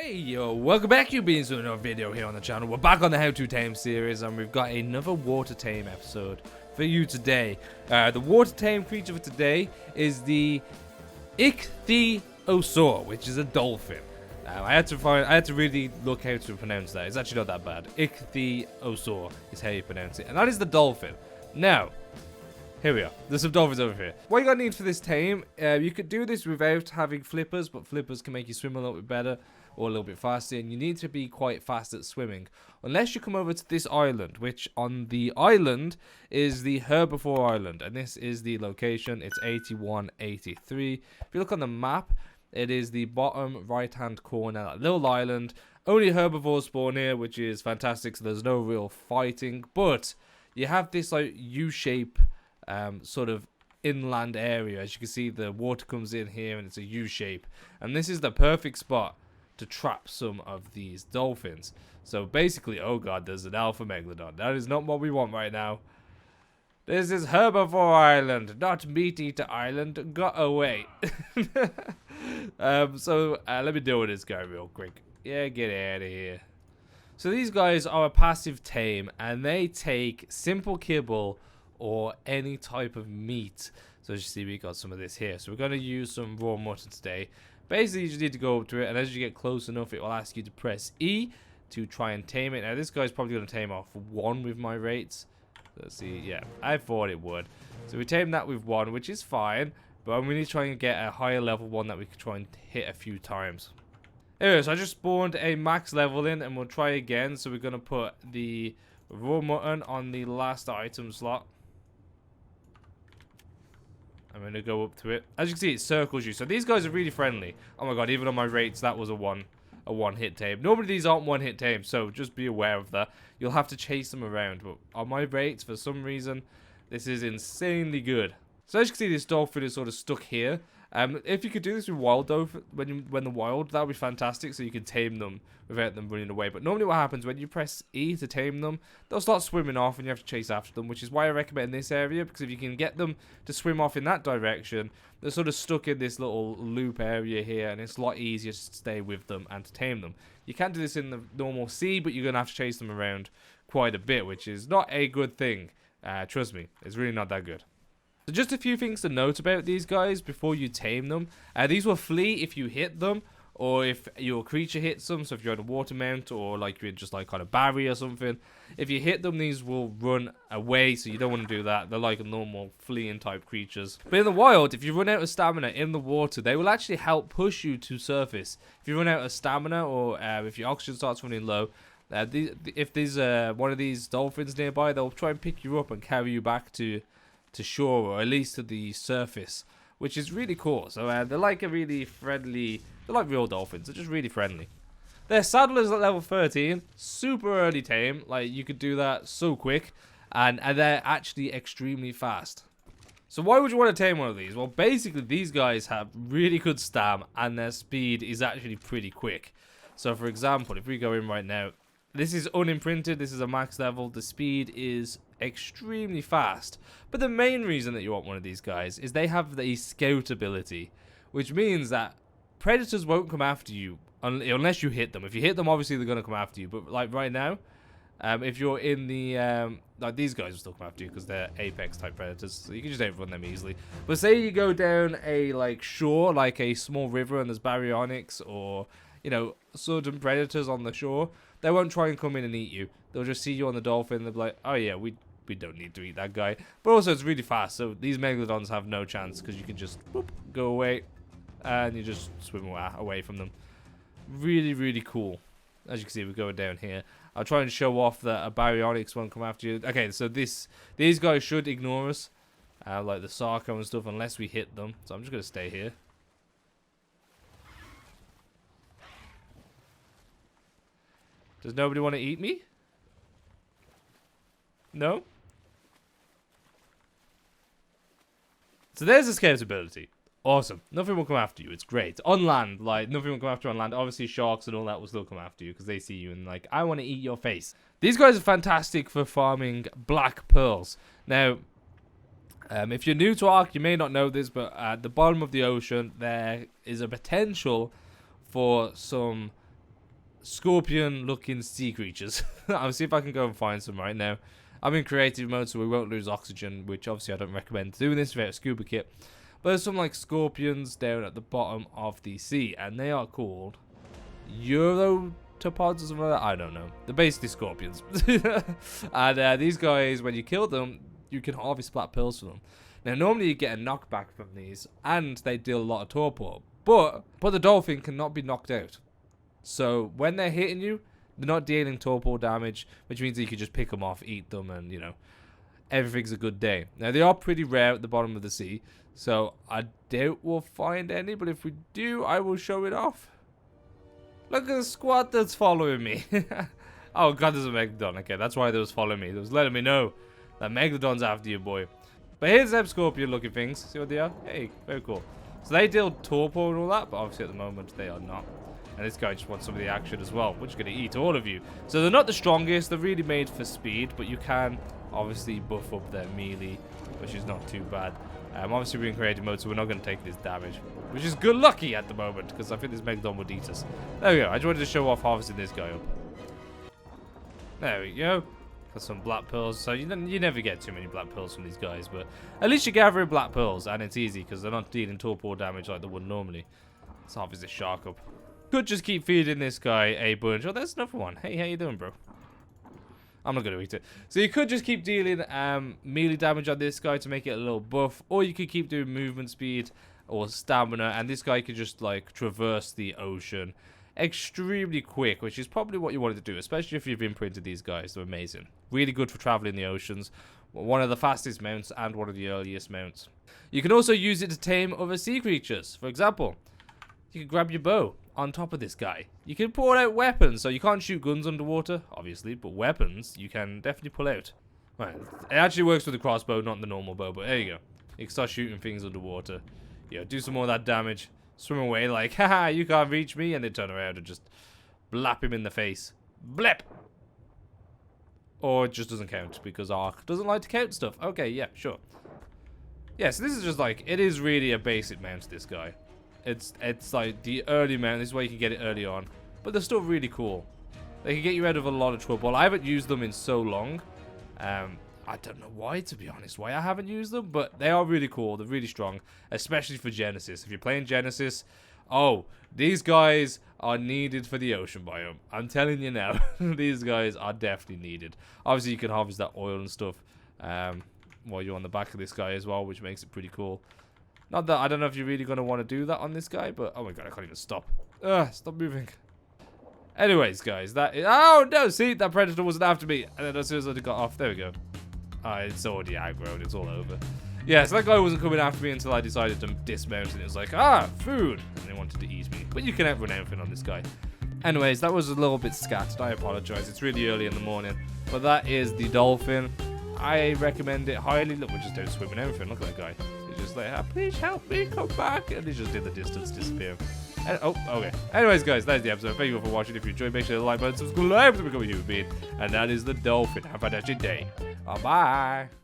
Hey yo, welcome back you beans to another video here on the channel. We're back on the How to Tame series and we've got another water tame episode for you today. The water tame creature for today is the ichthyosaur, which is a dolphin. I had to really look how to pronounce that. It's actually not that bad. Ichthyosaur is how you pronounce it, and that is the dolphin. Now, here we are. There's some dolphins over here. What you gotta need for this tame, you could do this without having flippers, but flippers can make you swim a little bit better or a little bit faster, and you need to be quite fast at swimming. Unless you come over to this island, which on the island is the Herbivore Island, and this is the location. It's 8183. If you look on the map, it is the bottom right-hand corner, that little island. Only herbivores spawn here, which is fantastic, so there's no real fighting, but you have this like U-shape sort of inland area. As you can see, the water comes in here and it's a U-shape, and this is the perfect spot to trap some of these dolphins. So basically, oh god, there's an alpha megalodon. That is not what we want right now. This is Herbivore Island, not Meat Eater Island. Got away. Let me deal with this guy real quick. Yeah, get out of here. So these guys are a passive tame, and they take simple kibble or any type of meat. So as you see, we got some of this here. So we're going to use some raw mutton today. Basically, you just need to go up to it, and as you get close enough, it will ask you to press E to try and tame it. Now, this guy's probably going to tame off 1 with my rates. Let's see. Yeah, I thought it would. So we tamed that with 1, which is fine, but we need to try and get a higher level one that we can try and hit a few times. Anyway, so I just spawned a max level in, and we'll try again. So we're going to put the raw mutton on the last item slot. I'm going to go up to it. As you can see, it circles you. So these guys are really friendly. Oh my god, even on my rates, that was a one hit tame. Normally these aren't one hit tames, so just be aware of that. You'll have to chase them around. But on my rates, for some reason, this is insanely good. So as you can see, this dolphin is sort of stuck here. If you could do this with wild dolphin, when the wild, that would be fantastic, so you can tame them without them running away. But normally what happens, when you press E to tame them, they'll start swimming off and you have to chase after them, which is why I recommend this area, because if you can get them to swim off in that direction, they're sort of stuck in this little loop area here, and it's a lot easier to stay with them and to tame them. You can't do this in the normal sea, but you're going to have to chase them around quite a bit, which is not a good thing. Trust me, it's really not that good. So just a few things to note about these guys before you tame them. These will flee if you hit them, or if your creature hits them. So if you're on a water mount, or like you're just like on a barrier or something, if you hit them, these will run away, so you don't want to do that. They're like normal fleeing type creatures. But in the wild, if you run out of stamina in the water, they will actually help push you to surface. If you run out of stamina, or if your oxygen starts running low, if there's one of these dolphins nearby, they'll try and pick you up and carry you back to shore, or at least to the surface, which is really cool. So they're like a really friendly, they're like real dolphins. They're just really friendly. Their saddle is at level 13, super early tame. Like, you could do that so quick, and they're actually extremely fast. So why would you want to tame one of these? Well, basically these guys have really good stam, and their speed is actually pretty quick. So for example, if we go in right now, this is unimprinted, this is a max level, the speed is extremely fast. But the main reason that you want one of these guys is they have the scout ability, which means that predators won't come after you unless you hit them. If you hit them, obviously they're going to come after you, but like right now, if you're in the like, these guys will still come after you because they're apex type predators, so you can just outrun them easily. But say you go down a like shore, like a small river, and there's baryonyx, or you know, certain predators on the shore, they won't try and come in and eat you. They'll just see you on the dolphin, they'll be like, oh yeah, we don't need to eat that guy. But also, it's really fast, so these megalodons have no chance, because you can just whoop, go away, and you just swim away from them. Really, really cool. As you can see, we're going down here. I'll try and show off that a baryonyx won't come after you. Okay, so these guys should ignore us, like the sarco and stuff, unless we hit them. So I'm just going to stay here. Does nobody want to eat me? No? So there's the scout ability. Awesome. Nothing will come after you. It's great. On land, like, nothing will come after you on land. Obviously, sharks and all that will still come after you because they see you and, like, I want to eat your face. These guys are fantastic for farming black pearls. Now, if you're new to ARK, you may not know this, but at the bottom of the ocean, there is a potential for some scorpion-looking sea creatures. I'll see if I can go and find some right now. I'm in creative mode, so we won't lose oxygen, which obviously I don't recommend doing this without a scuba kit. But there's some like scorpions down at the bottom of the sea, and they are called Eurotopods or something like that. I don't know. They're basically scorpions. And these guys, when you kill them, you can harvest black pearls from them. Now, normally you get a knockback from these, and they deal a lot of torpor. But the dolphin cannot be knocked out. So when they're hitting you, they're not dealing torpor damage, which means that you can just pick them off, eat them, and, you know, everything's a good day. Now, they are pretty rare at the bottom of the sea, so I doubt we'll find any, but if we do, I will show it off. Look at the squad that's following me. Oh, God, there's a Megalodon. Okay, that's why they was following me. They was letting me know that Megalodon's after you, boy. But here's them scorpion-looking things. See what they are? Hey, very cool. So they deal torpor and all that, but obviously at the moment they are not. And this guy just wants some of the action as well, which is going to eat all of you. So they're not the strongest. They're really made for speed, but you can obviously buff up their melee, which is not too bad. Obviously we're in creative mode, so we're not going to take this damage, which is good lucky at the moment, because I think this Megalodon would eat us. There we go. I just wanted to show off harvesting this guy up. There we go. Got some black pearls. So you never get too many black pearls from these guys, but at least you're gathering black pearls, and it's easy because they're not dealing torpor damage like they would normally. Let's harvest this shark up. Could just keep feeding this guy a bunch. Oh, there's another one. Hey, how you doing, bro? I'm not going to eat it. So you could just keep dealing melee damage on this guy to make it a little buff, or you could keep doing movement speed or stamina, and this guy could just like traverse the ocean extremely quick, which is probably what you wanted to do, especially if you've imprinted these guys. They're amazing. Really good for traveling the oceans. One of the fastest mounts and one of the earliest mounts. You can also use it to tame other sea creatures. For example, you can grab your bow on top of this guy. You can pull out weapons, so you can't shoot guns underwater, obviously, but weapons you can definitely pull out. Right, it actually works with the crossbow, not the normal bow, but there you go. You can start shooting things underwater. You know, do some more of that damage. Swim away like, haha, you can't reach me, and they turn around and just blap him in the face. Blep! Or it just doesn't count, because ARK doesn't like to count stuff. Okay, yeah, sure. Yeah, so this is just like, it is really a basic mount, this guy. It's like the early mount. This is where you can get it early on. But they're still really cool. They can get you out of a lot of trouble. I haven't used them in so long. I don't know why, to be honest, why I haven't used them. But they are really cool. They're really strong. Especially for Genesis. If you're playing Genesis, oh, these guys are needed for the ocean biome. I'm telling you now. These guys are definitely needed. Obviously, you can harvest that oil and stuff while you're on the back of this guy as well, which makes it pretty cool. Not that I don't know if you're really going to want to do that on this guy, but oh my god, I can't even stop. Stop moving. Anyways, guys, that is... Oh, no, see, that predator wasn't after me. And then as soon as I got off, there we go. It's already aggroed. It's all over. Yeah, so that guy wasn't coming after me until I decided to dismount, and it was like, food. And they wanted to eat me. But you can outrun anything on this guy. Anyways, that was a little bit scattered. I apologize. It's really early in the morning. But that is the Dolphin. I recommend it highly. Look, we're just out swimming and everything. Look at that guy. He's just like, please help me, come back. And he just did the distance disappear. And, oh, okay. Anyways, guys, that's the episode. Thank you all for watching. If you enjoyed, make sure to like button, subscribe to become a human being. And that is the Dolphin. Have a fantastic day. Bye-bye.